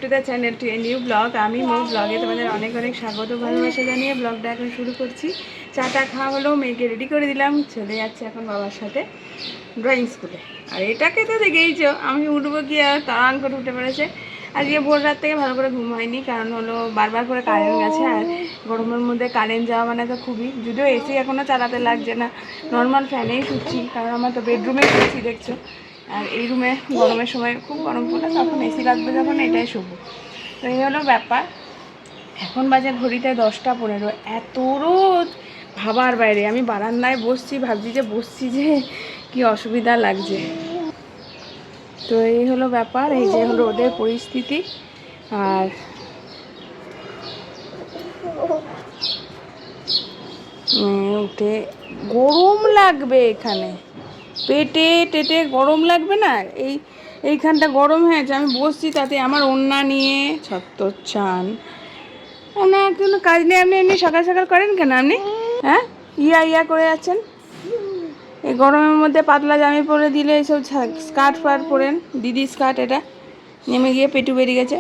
To the channel to a new blog. আমি মৌ ব্লগে তোমাদের অনেক অনেক স্বাগত ভালোবাসা জানিয়ে ব্লগটা এখন শুরু করছি। চাটা খাওয়া হলো, মেয়েকে রেডি করে দিলাম, চলে যাচ্ছে এখন বাবার সাথে ড্রয়িং স্কুলে। আর এটাকে তো দেখেইছো, আমি উঠবো কি আর তাড়ান করে উঠে পড়েছে। আজকে ভোর রাত থেকে ভালো করে ঘুম হয়নি, কারণ হলো বারবার করে কারেন্ট গেছে। আর গরমের মধ্যে কারেন্ট যাওয়া মানে তো খুবই, যদিও এসি এখনও চালাতে লাগছে না, নর্মাল ফ্যানেই শুচ্ছি, কারণ আমার তো বেডরুমেই শুচ্ছি দেখছো। আর এই রুমে গরমের সময় খুব গরম পড়ে, তখন এসি লাগবে যখন এটাই শুভ। তো এই হলো ব্যাপার। এখন বাজে ঘড়িতে 10টা 15, এত রোদ ভাবার বাইরে। আমি বারান্দায় বসছি, ভাবছি যে বসছি যে কি অসুবিধা লাগছে। তো এই হলো ব্যাপার, এই যে হলো রোদের পরিস্থিতি। আর উঠে গরম লাগবে, এখানে পেটে টেটে গরম লাগবে না? এইখানটা গরম হয়েছে, আমি বসছি তাতে আমার ওড়না নিয়ে ছত্তর চান। ওনার কোনো কাজ নেই, আপনি এমনি সকাল সকাল করেন কেন আপনি? হ্যাঁ, ইয়া করে যাচ্ছেন। এই গরমের মধ্যে পাতলা জামি পরে দিলে এইসব স্কার্ট ফার্ট পরেন, দিদি স্কার্ট, এটা নেমে গিয়ে পেটু বেরিয়ে গেছে।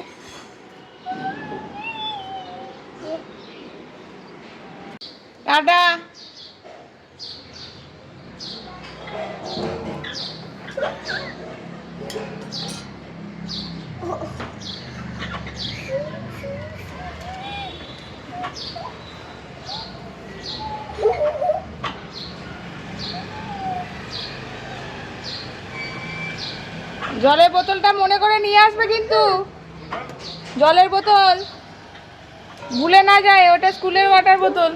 টাটা। জলের বোতলটা মনে করে নিয়ে আসবে কিন্তু, জলের বোতল ভুলে না যায়, ওটা স্কুলের ওয়াটার বোতল।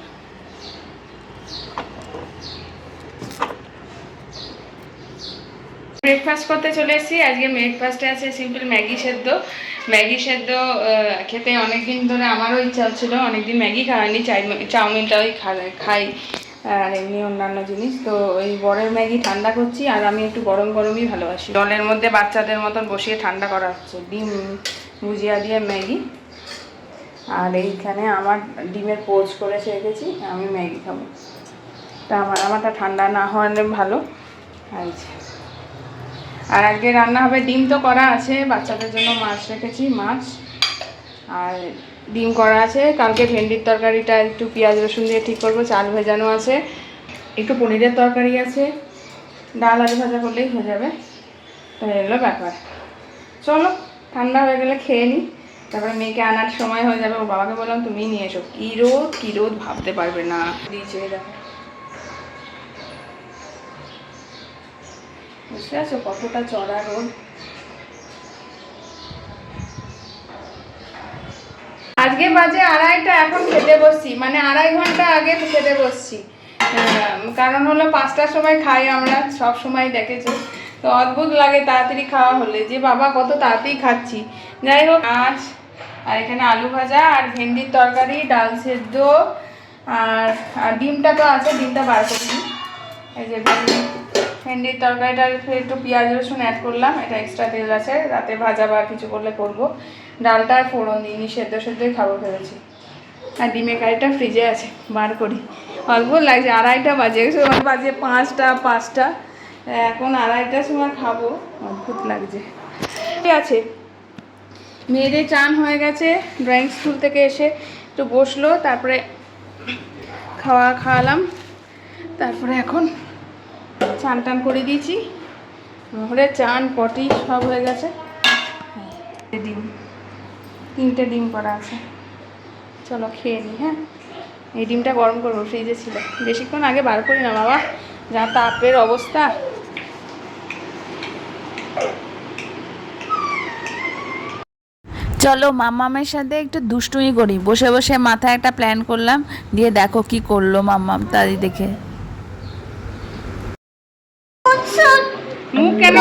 ব্রেকফাস্ট করতে চলে এসেছি। আজকে ব্রেকফাস্টে আছে সিম্পল ম্যাগি সেদ্ধ। ম্যাগি সেদ্ধ খেতে অনেকদিন ধরে আমারও ইচ্ছা হচ্ছিলো, অনেকদিন ম্যাগি খাওয়ানি, চাউমিনটাই খাই আর এমনি অন্যান্য জিনিস। তো ওই বরের ম্যাগি ঠান্ডা করছি, আর আমি একটু গরম গরমই ভালোবাসি। জলের মধ্যে বাচ্চাদের মতন বসিয়ে ঠান্ডা করা হচ্ছে, ডিম ভুজিয়া দিয়ে ম্যাগি। আর এইখানে আমার ডিমের পোচ করে রেখেছি, আমি ম্যাগি খাবো। তা আমারটা ঠান্ডা না হলে ভালো। আর আজকে রান্না হবে, ডিম তো করা আছে, বাচ্চাদের জন্য মাছ রেখেছি, মাছ আর ডিম করা আছে। কালকে ভেন্ডির তরকারিটা একটু পেঁয়াজ রসুন দিয়ে ঠিক করবো, চাল ভেজানো আছে, একটু পনিরের তরকারি আছে, ডাল আলু ভাজা করলেই হয়ে যাবে। তো এগুলো ব্যাপার। চলো ঠান্ডা হয়ে গেলে খেয়ে নিই, তারপরে মেয়েকে আনার সময় হয়ে যাবে। ওর বাবাকে বললাম তুমি নিয়ে এসো। কী রোদ ভাবতে পারবে না দিয়েছে, দেখো বুঝতে পারছো কতটা চড়া রোদ। আজকে বাজে 2:30, এখন খেতে বসছি, মানে 2.5 ঘন্টা আগে খেতে বসছি। কারণ হলো 5টার সময় খাই আমরা, সব সময় দেখেছো। তো অদ্ভুত লাগে তাড়াতাড়ি খাওয়া হলে, যে বাবা কত তাড়াতাড়ি খাচ্ছি। যাই হোক, মাছ আর এখানে আলু ভাজা আর ভেন্ডির তরকারি, ডাল সেদ্ধ আর ডিমটা তো আছে, ডিমটা বার করিনি। এই যে ভেন্ডির তরকারিটা একটু পেঁয়াজ রসুন অ্যাড করলাম, এটা এক্সট্রা তেল আছে, রাতে ভাজা বা কিছু করলে করবো। ডালটা আর ফোড়ন দিইনি, সেদ্ধই খাবো ভেবেছি। আর ডিমের কারিটা ফ্রিজে আছে, বার করি। অদ্ভুত লাগছে, 2:30 বাজে, সময় বাজে 5টা, এখন 2:30টার সময় খাবো, অদ্ভুত লাগছে। ঠিক আছে, মেয়েদের চান হয়ে গেছে, ড্রয়িং স্কুল থেকে এসে একটু বসলো, তারপরে খাওয়ালাম, তারপরে এখন চান টান করে দিয়েছি, ঘরে চান পটি সব হয়ে গেছে। ডিম 3টে ডিম করা আছে, চলো খেয়ে নিই। হ্যাঁ, এই ডিমটা গরম করবো, ফ্রিজে ছিল, বেশিক্ষণ আগে বার করি না বাবা, যা তাপের অবস্থা। চলো মাম্মামের সাথে একটু দুষ্টুমি করি। বসে বসে মাথায় একটা প্ল্যান করলাম, দিয়ে দেখো কি করলো মাম্মাম, তাই দেখে। মুখ কেন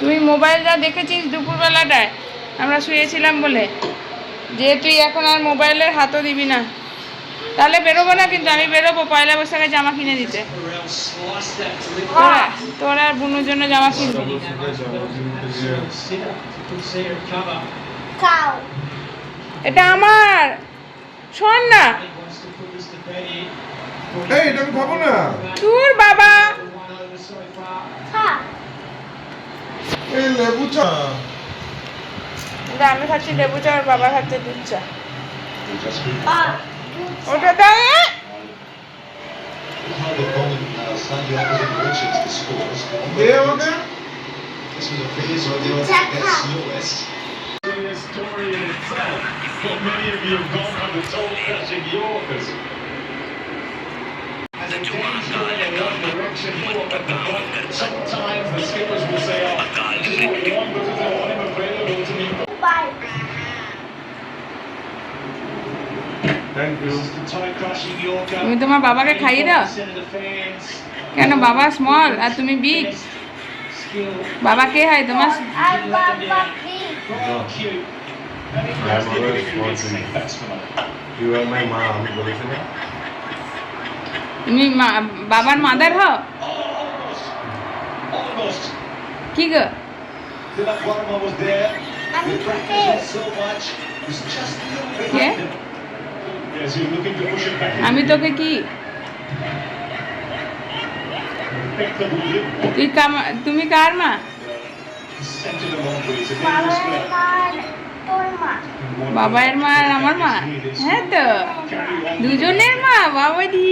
তুই মোবাইল যা দেখেছিস দুপুরবেলাটায় আমরা শুয়েছিলাম বলে, যে তুই এখন আর মোবাইলের হাতও দিবি না। তাহলে বেরোবো না, কিন্তু আমি বেরোবো পয়লা বৈশাখে জামা কিনে দিতে। তোরা আর বুনুর জন্য জামা কিনবি? এটা আমার, শোন না। এটা আমি খাবো না। তোর বাবা এই লেবু চা। আমি খাচ্ছি লেবু চা, আর বাবা খাচ্ছে দুধ চা। ওটা দাও। দে আমাকে। Sometimes the skippers will say, "Oh, just only one because I want him available to me." Thank you. This is the tie crashing Yorker. তুমি তোমার বাবাকে খাইয়ে দাও Senator Fans. কেন? বাবা স্মল আর তুমি বিগ। Skill. বাবা কে হয় তোমার? Very cute. And it I'm was the always individual watching. instinct batsman. You are my mom, বলেছে না? তুমি বাবার মাদার হও? Almost. Almost. কি গো? Tilak Varma was there. He practiced so much. He's just a little bit Yeah? late. Yes, he's looking to push it back. আমি তোকে কি Impeccably lit. তুমি কার মা? Sent it along with his immediate square. বাবার মা আর আমার মা? হ্যাঁ তো, Carry on. দুজনের মা। বাবাজি,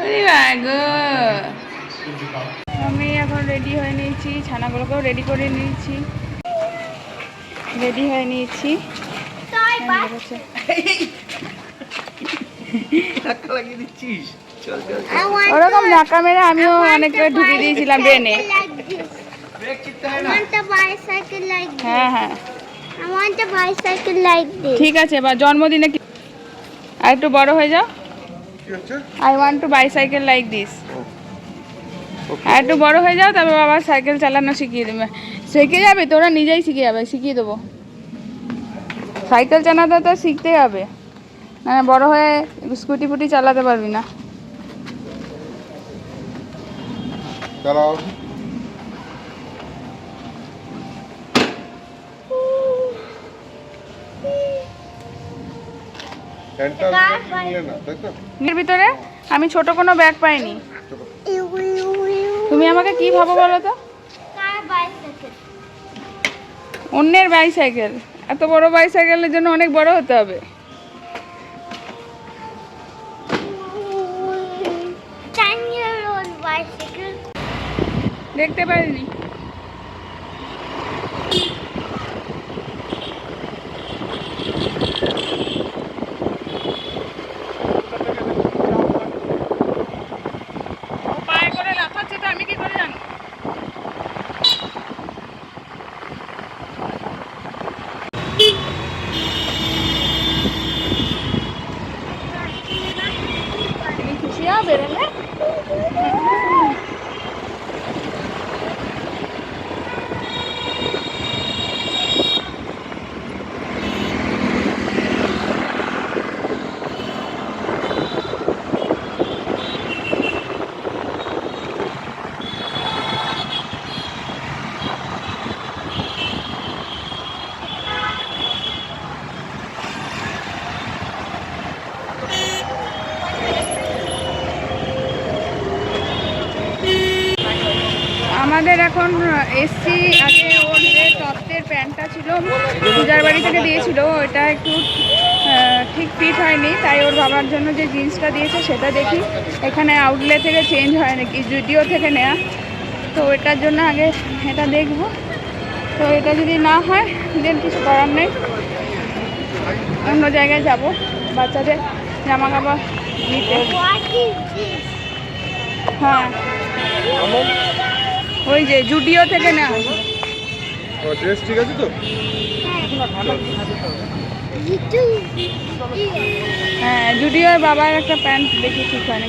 আরে গো। আমি এখন রেডি হয়ে নিয়েছি, ছানাগুলোকেও রেডি করে নিয়েছি, রেডি হয়ে নিয়েছি। ওরকম ধাক্কা মেরে আমিও অনেকটা ঢুকিয়ে দিয়েছিলাম ট্রেনে। হ্যাঁ হ্যাঁ ঠিক আছে। বা জন্মদিনে কি আর একটু বড় হয়ে যাও। কি হচ্ছে? I want to bicycle like this. আর একটু বড় হয়ে যাও, তবে বাবা সাইকেল চালানো শিখিয়ে দেবে। শিখে যাবে, তোরা নিজেই শিখে যাবে, শিখিয়ে দেবো। সাইকেল চালাতে তো শিখতেই হবে, না বড় হয়ে স্কুটি ফুটি চালাতে পারবি না। দাঁড়াও। প্যান্টটা নিলে না, তাই তো? এর ভিতরে আমি ছোট কোনো ব্যাগ পাইনি। তুমি আমাকে কি ভাবো বলো তো? অন্যের বাইসাইকেল। এত বড় বাইসাইকেলের জন্য অনেক বড় হতে হবে। দেখতে পারিনি। ও পায়ে করে লাফাচ্ছে, তো আমি কি করে জানবো? তুমি খুশি হও বেরোলে? আমাদের এখন এসছি। আগে ওর যে তত্ত্বের প্যান্টটা ছিল পূজার বাড়ি থেকে দিয়েছিল, ওটা একটু ঠিক ফিট হয়নি, তাই ওর বাবার জন্য যে জিন্সটা দিয়েছে সেটা দেখি এখানে আউটলেট থেকে চেঞ্জ হয় নাকি, জুডিও থেকে নেওয়া। তো এটার জন্য আগে এটা দেখব। তো এটা যদি না হয় দেন কিছু করার নেই, অন্য জায়গায় যাব বাচ্চাদের জামা কাপড় নিতে। হ্যাঁ, ওই যে জুডিও থেকে নেওয়া। ও ড্রেস ঠিক আছে তো? হ্যাঁ, জুডিওর বাবার একটা প্যান্ট দেখেছি ওখানে।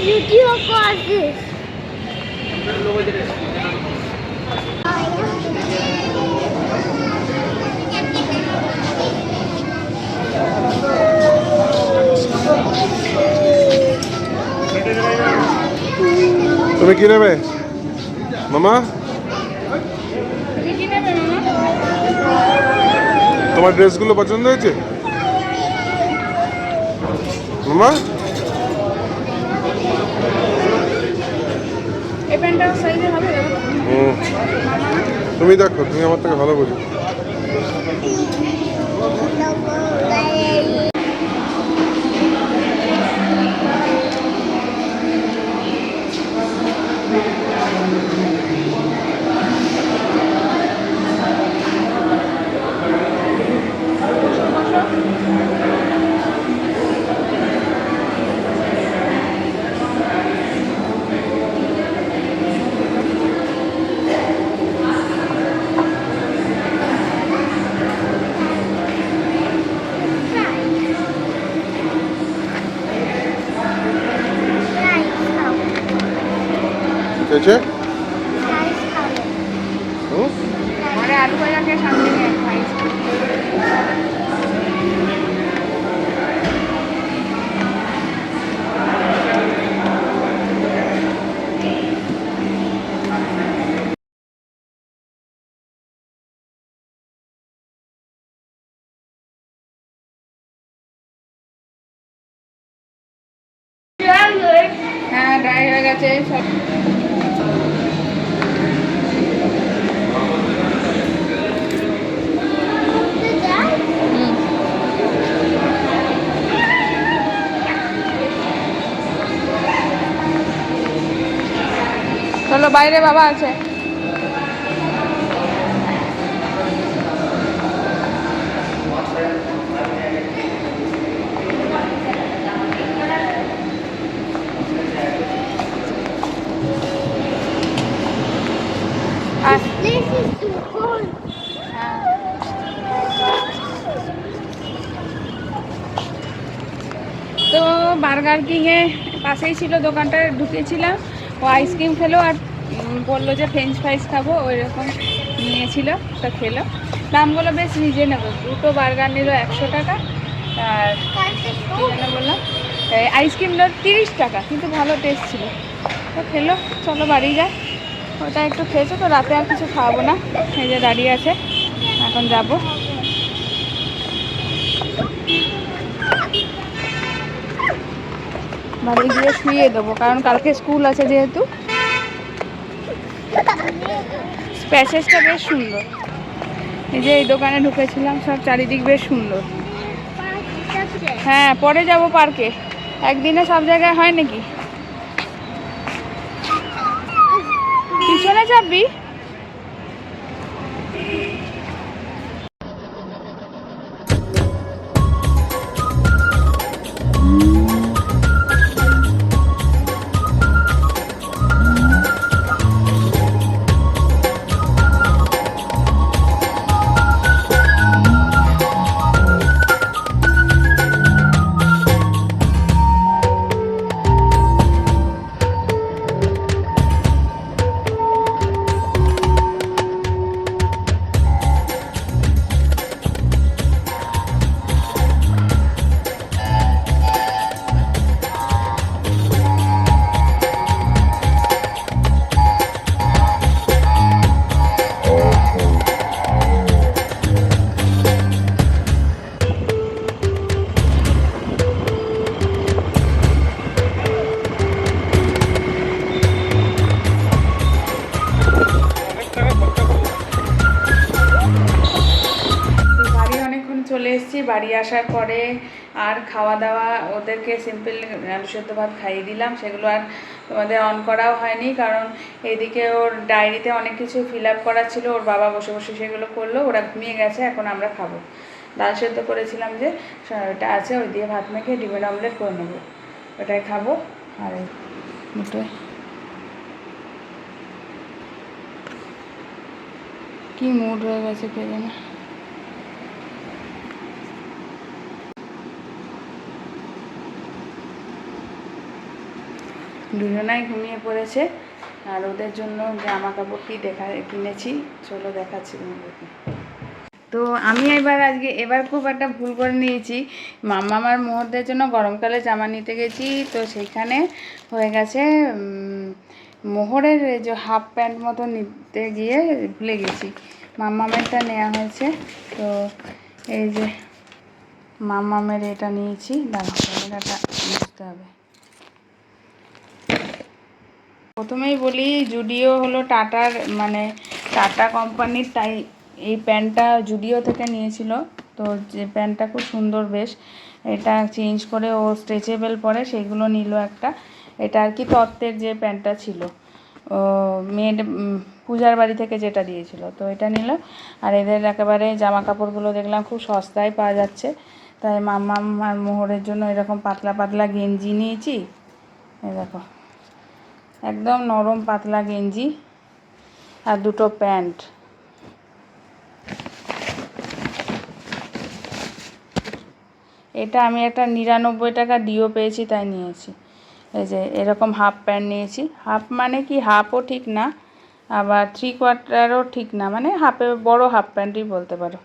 video causes. তুমি কি নেবে মামা? তুমি কি নেবে মামা? তোমার ড্রেসগুলো পছন্দ হয়েছে মামা? এই প্যান্টটাও সাইজে হবে? তুমি দেখো, তুমি আমার থেকে ভালো বোঝো। ঠিক আছে? ঘরে আলু ভাজাকে সামনে নিয়ে খাই। হ্যাঁ, ড্রাই হয়ে গেছে সব। চলো বাইরে বাবা আছে। This is too cold. তো বার্গার কিংয়ে পাশেই ছিল দোকানটা, ঢুকেছিলাম। ও আইসক্রিম খেলো আর বললো যে ফ্রেঞ্চ ফ্রাইস খাবো, ওই রকম নিয়েছিল, তো খেলো। দামগুলো বেশ রিজনেবল, দুটো বার্গার নিল 100 টাকা। আর কী যেন বললাম, আইসক্রিম নিল 30 টাকা, কিন্তু ভালো টেস্ট ছিল। তো খেলো, চলো বাড়ি যায়। ওটা একটু খেয়েছো, তো রাতে আর কিছু খাওয়াবো না। এই যে দাঁড়িয়ে আছে, এখন যাবো। বাড়ি গিয়ে শুয়ে দেবো, কারণ কালকে স্কুল আছে যেহেতু। প্যাসেজটা বেশ সুন্দর। এই যে এই দোকানে ঢুকেছিলাম, সব চারিদিক বেশ সুন্দর। হ্যাঁ, পরে যাব পার্কে। একদিনে সব জায়গায় হয় নাকি? পিছনে চাপবি? চলে এসেছি। বাড়ি আসার পরে আর খাওয়া দাওয়া, ওদেরকে সিম্পল আলু সেদ্ধ ভাত খাইয়ে দিলাম। সেগুলো আর তোমাদের অন করাও হয়নি, কারণ এইদিকে ওর ডায়েরিতে অনেক কিছু ফিল আপ করা ছিল। ওর বাবা বসে বসে সেগুলো করলো, ওরা ঘুমিয়ে গেছে। এখন আমরা খাবো। ডাল সেদ্ধ করেছিলাম যে, ওটা আছে, ওই দিয়ে ভাত মেখে ডিমের অমলেট করে নেবো, ওটাই খাবো। আর এই মুঠোয় কি মুড হয়ে গেছে কে জানে। দুজনাই ঘুমিয়ে পড়েছে। আর ওদের জন্য জামা কাপড় কি কিনেছি চলো দেখাচ্ছি তোমাদেরকে। তো আমি এবার খুব একটা ভুল করে নিয়েছি। মাম্মামার মুহূর্তের জন্য গরমকালে জামা নিতে গেছি, তো সেইখানে হয়ে গেছে মোহরের যে হাফ প্যান্ট মতো নিতে গিয়ে ভুলে গেছি। মাম্মামেরটা নেওয়া হয়েছে, তো এই যে মাম্মামের এটা নিয়েছি। দাঁড়াও, ক্যামেরাটা বুঝতে হবে। প্রথমেই বলি, জুডিও হলো টাটার মানে টাটা কোম্পানির, তাই এই প্যান্টটা জুডিও থেকে নিয়েছিল। তো যে প্যান্টটা খুব সুন্দর বেশ, এটা চেঞ্জ করে ও স্ট্রেচেবল পরে সেইগুলো নিল একটা। এটা আর কি তত্ত্বের যে প্যান্টটা ছিল ও মেয়ের পূজার বাড়ি থেকে যেটা দিয়েছিল, তো এটা নিল। আর এদের একেবারে জামা কাপড়গুলো দেখলাম খুব সস্তায় পাওয়া যাচ্ছে, তাই মাম্মাম আর মোহরের জন্য এরকম পাতলা পাতলা গেঞ্জি নিয়েছি। এই দেখো, একদম নরম পাতলা গেঞ্জি আর দুটো প্যান্ট। এটা আমি একটা 99 টাকা দিয়েও পেয়েছি, তাই নিয়েছি। এই যে এরকম হাফ প্যান্ট নিয়েছি। হাফ মানে কি, হাফও ঠিক না আবার 3/4ও ঠিক না, মানে বড় হাফ প্যান্টই বলতে পারো।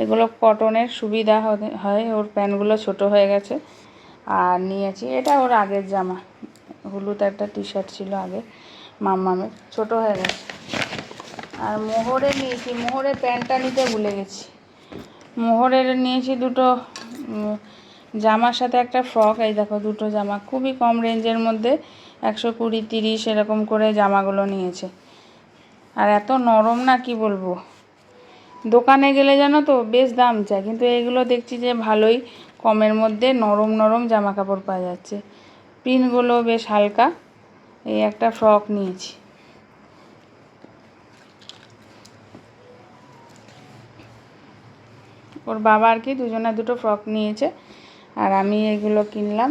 এগুলো কটনের, সুবিধা হয়। ওর প্যান্টগুলো ছোট হয়ে গেছে। আর নিয়েছি এটা ওর আগের জামা, হলুদ একটা টি শার্ট ছিল আগে মাম্মামের, ছোট হয়ে গেছে। আর মোহরের নিয়েছি, মোহরের প্যান্টটা নিতে ভুলে গেছি। মোহরের নিয়েছি দুটো জামার সাথে একটা ফ্রক। এই দেখো দুটো জামা, খুবই কম রেঞ্জের মধ্যে 120-30 এরকম করে জামাগুলো নিয়েছে। আর এত নরম না, কি বলবো। দোকানে গেলে জানো তো বেশ দাম চায়, কিন্তু এগুলো দেখছি যে ভালোই কমের মধ্যে নরম নরম জামা কাপড় পাওয়া যাচ্ছে। পিনগুলো বেশ হালকা। এই একটা ফ্রক নিয়েছি। ওর বাবা আর কি দুজনে দুটো ফ্রক নিয়েছে, আর আমি এগুলো কিনলাম।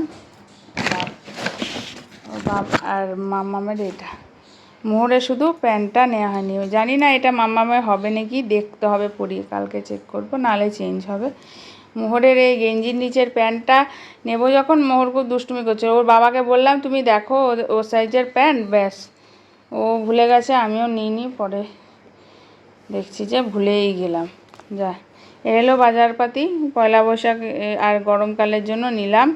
ওর বাবা আর মাম্মামের এটা। মোহরে শুধু প্যান্টটা নেওয়া হয়নি, জানি না এটা মাম্মামের হবে নাকি, দেখতে হবে পরিয়ে, কালকে চেক করবো, নাহলে চেঞ্জ হবে। মোহরের এই গেঞ্জির নিচের প্যান্টটা নেবো যখন, মোহর খুব দুষ্টুমি করছে। ওর বাবাকে বললাম তুমি দেখো ও সাইজের প্যান্ট, ব্যাস ও ভুলে গেছে। আমিও নিইনি, পরে দেখছি যে ভুলেই গেলাম। যা এলো বাজারপাতি, পয়লা বৈশাখ আর গরমকালের জন্য নিলাম।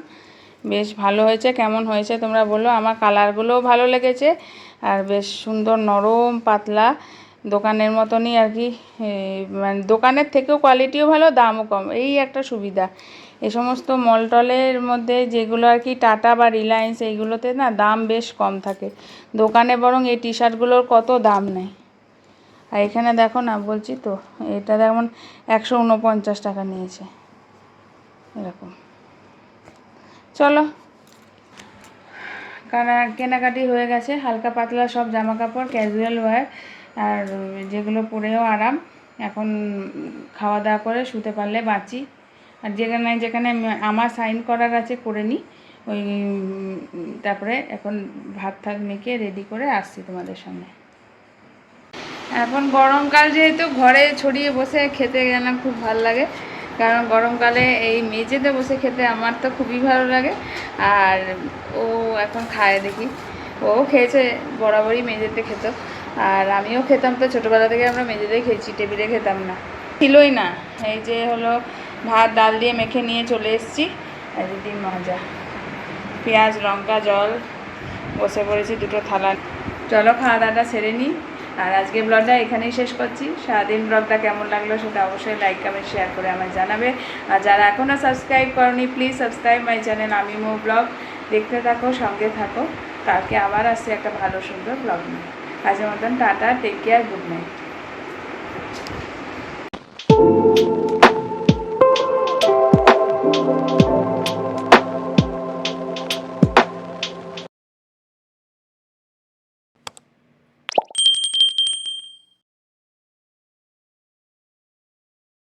বেশ ভালো হয়েছে। কেমন হয়েছে তোমরা বলো। আমার কালারগুলোও ভালো লেগেছে, আর বেশ সুন্দর নরম পাতলা, দোকানের মতনই আর কি। মানে দোকানের থেকেও কোয়ালিটিও ভালো, দামও কম, এই একটা সুবিধা। এই সমস্ত মল টলের মধ্যে যেগুলো আর কি টাটা বা রিলায়েন্স, এইগুলোতে না দাম বেশ কম থাকে। দোকানে বরং এই টি শার্টগুলোর কত দাম নেয়। আর এখানে দেখো না, বলছি তো, এটা যেমন 149 টাকা নিয়েছে এরকম। চলো, কেনাকাটি হয়ে গেছে। হালকা পাতলা সব জামা কাপড়, ক্যাজুয়াল ওয়্যার, আর যেগুলো পরেও আরাম। এখন খাওয়া দাওয়া করে শুতে পারলে বাঁচি। আর যেখানে যেখানে আমার সাইন করার আছে করে নিই, ওই তারপরে এখন ভাত মেখে রেডি করে আসছি তোমাদের সামনে। এখন গরমকাল যেহেতু, ঘরে ছড়িয়ে বসে খেতে যেন খুব ভালো লাগে, কারণ গরমকালে এই মেঝেতে বসে খেতে আমার তো খুবই ভালো লাগে। আর ও এখন খায় দেখি, ও খেয়েছে, বরাবরই মেঝেতে খেত। আর আমিও খেতাম, তো ছোটোবেলা থেকে আমরা মেঝেতেই খেয়েছি, টেবিলে খেতাম না, ছিলই না। এই যে হলো ভাত ডাল দিয়ে মেখে নিয়ে চলে এসেছি। আর দিদি মজা, পেঁয়াজ লঙ্কা জল, বসে পড়েছি দুটো থালা। চলো খাওয়া দাওয়াটা সেরে নিই। আর আজকে ব্লগটা এখানেই শেষ করছি। সারাদিন ব্লগটা কেমন লাগলো সেটা অবশ্যই লাইক কমেন্ট শেয়ার করে আমায় জানাবে। আর যারা এখনও সাবস্ক্রাইব করনি, প্লিজ সাবস্ক্রাইব মাই চ্যানেল আমি মো ব্লগ। দেখতে থাকো, সঙ্গে থাকো। কালকে আবার আসছে একটা ভালো সুন্দর ব্লগ নিয়ে। আজকের মতন tata, take care, good night.